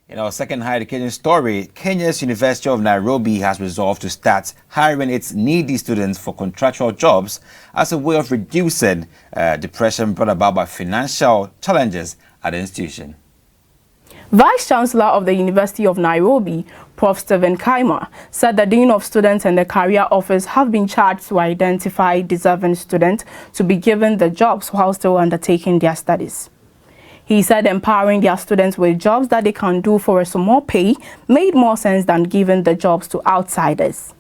In our second higher education story, Kenya's University of Nairobi has resolved to start hiring its needy students for contractual jobs as a way of reducing depression brought about by financial challenges at the institution. Vice-Chancellor of the University of Nairobi, Prof. Stephen Kaima, said the Dean of Students and the Career Office have been charged to identify deserving students to be given the jobs while still undertaking their studies. He said empowering their students with jobs that they can do for a small pay made more sense than giving the jobs to outsiders.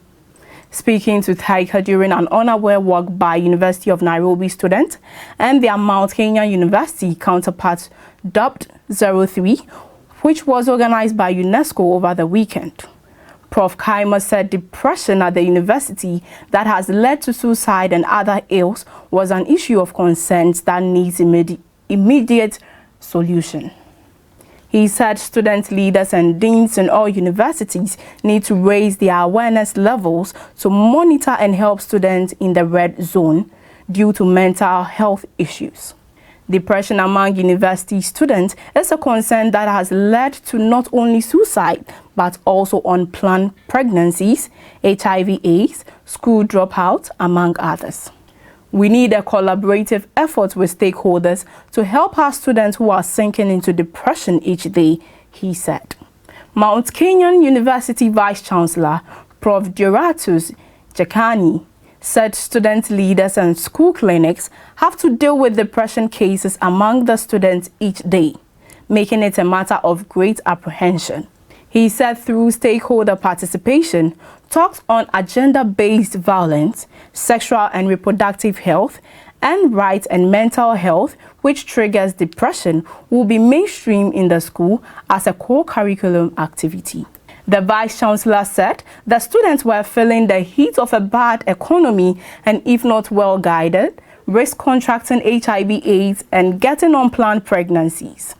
Speaking to Taika during an unaware walk by University of Nairobi students and their Mount Kenya University counterpart dubbed 03, which was organized by UNESCO over the weekend. Prof. Kaima said depression at the university that has led to suicide and other ills was an issue of concern that needs immediate solution. He said student leaders and deans in all universities need to raise their awareness levels to monitor and help students in the red zone due to mental health issues. Depression among university students is a concern that has led to not only suicide but also unplanned pregnancies, HIV/AIDS, school dropouts, among others. We need a collaborative effort with stakeholders to help our students who are sinking into depression each day, he said. Mount Kenyan University Vice-Chancellor, Prof. Duratus Jakani, said student leaders and school clinics have to deal with depression cases among the students each day, making it a matter of great apprehension. He said through stakeholder participation, talks on agenda-based violence, sexual and reproductive health, and rights and mental health, which triggers depression, will be mainstream in the school as a core curriculum activity. The Vice-Chancellor said the students were feeling the heat of a bad economy and, if not well guided, risk contracting HIV/AIDS and getting unplanned pregnancies.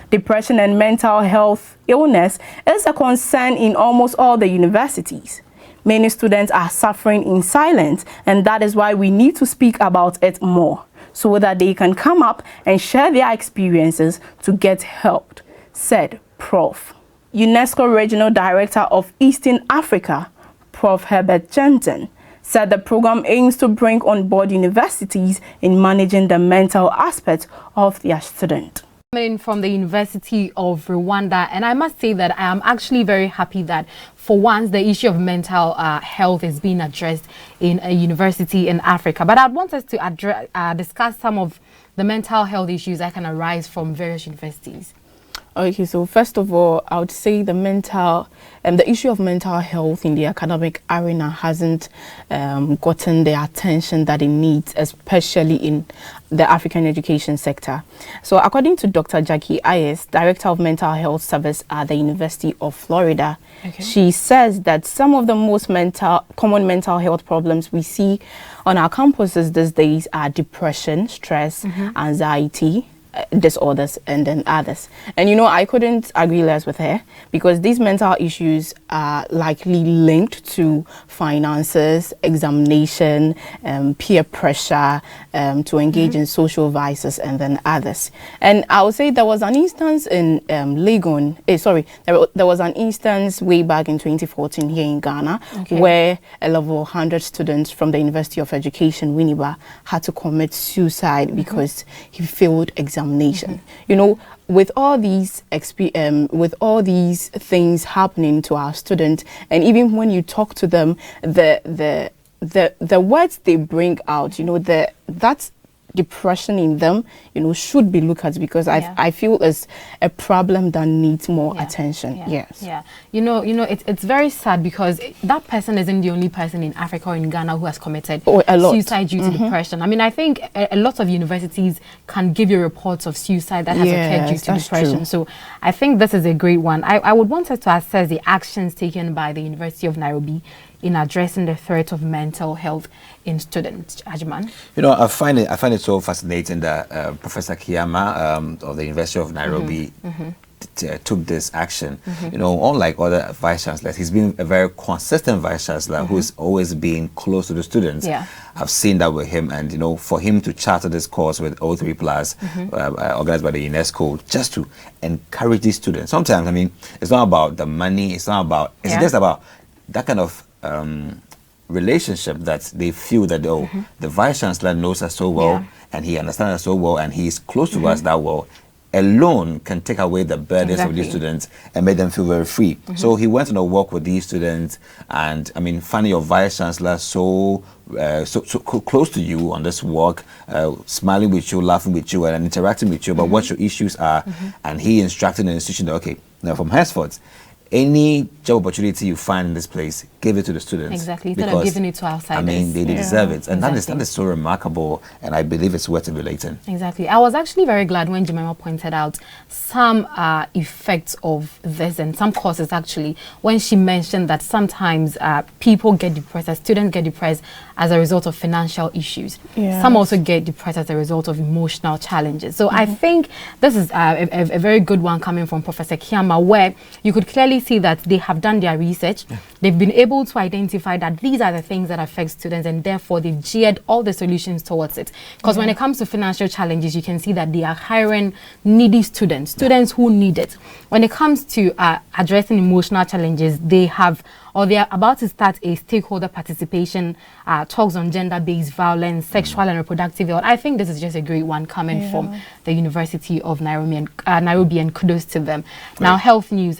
Depression and mental health illness is a concern in almost all the universities. Many students are suffering in silence, and that is why we need to speak about it more, so that they can come up and share their experiences to get helped, said Prof. UNESCO Regional Director of Eastern Africa, Prof. Herbert Jensen, said the program aims to bring on board universities in managing the mental aspect of their students. From the University of Rwanda, and I must say that I am actually very happy that for once the issue of mental health is being addressed in a university in Africa. But I'd want us to discuss some of the mental health issues that can arise from various universities. Okay, so first of all, I would say the issue of mental health in the academic arena hasn't gotten the attention that it needs, especially in the African education sector. So according to Dr. Jackie Ayers, Director of Mental Health Service at the University of Florida, she says that some of the most common mental health problems we see on our campuses these days are depression, stress, anxiety, disorders, and then others. And you know, I couldn't agree less with her, because these mental issues are likely linked to finances, examination, peer pressure, to engage in social vices, and then others. And I would say there was an instance in Legon, there was an instance way back in 2014 here in Ghana, where a level 100 students from the University of Education, Winneba, had to commit suicide because he failed examination. You know, with all these things happening to our students, and even when you talk to them, the words they bring out, you know, that's depression in them, you know, should be looked at, because I feel it's a problem that needs more attention. You know, it's very sad, because that person isn't the only person in Africa or in Ghana who has committed suicide due to depression. I mean, I think a lot of universities can give you reports of suicide that has occurred due to depression. True. So I think this is a great one. I would want us to assess the actions taken by the University of Nairobi in addressing the threat of mental health in students. Ajman? You know, I find it so fascinating that Professor Kiyama of the University of Nairobi took this action. You know, unlike other vice chancellors, he's been a very consistent vice chancellor who's always been close to the students. Yeah. I've seen that with him, and you know, for him to charter this course with O3 Plus, organized by the UNESCO, just to encourage these students. Sometimes, I mean, it's not about the money. It's not about. It's just about that kind of relationship that they feel that the vice chancellor knows us so well, and he understands us so well, and he's close to us that well. Alone can take away the burdens of these students and make them feel very free. So he went on a walk with these students, and I mean, finding your vice chancellor so close to you on this walk, smiling with you, laughing with you, and interacting with you about what your issues are, and he instructed the institution that, okay, now from henceforth, any job opportunity you find in this place, give it to the students. Exactly, instead of giving it to outsiders. I mean, they deserve it. And that is so remarkable, and I believe it's worth emulating. Exactly. I was actually very glad when Jemima pointed out some effects of this and some causes, actually, when she mentioned that sometimes people get depressed, students get depressed as a result of financial issues. Some also get depressed as a result of emotional challenges. So I think this is a very good one coming from Professor Kiama, where you could clearly see that they have done their research. They've been able to identify that these are the things that affect students, and therefore they've geared all the solutions towards it. Because when it comes to financial challenges, you can see that they are hiring needy students who need it. When it comes to addressing emotional challenges, they have, or they are about to start a stakeholder participation talks on gender-based violence, sexual and reproductive health. I think this is just a great one coming from the University of Nairobi, and kudos to them. Now, health news.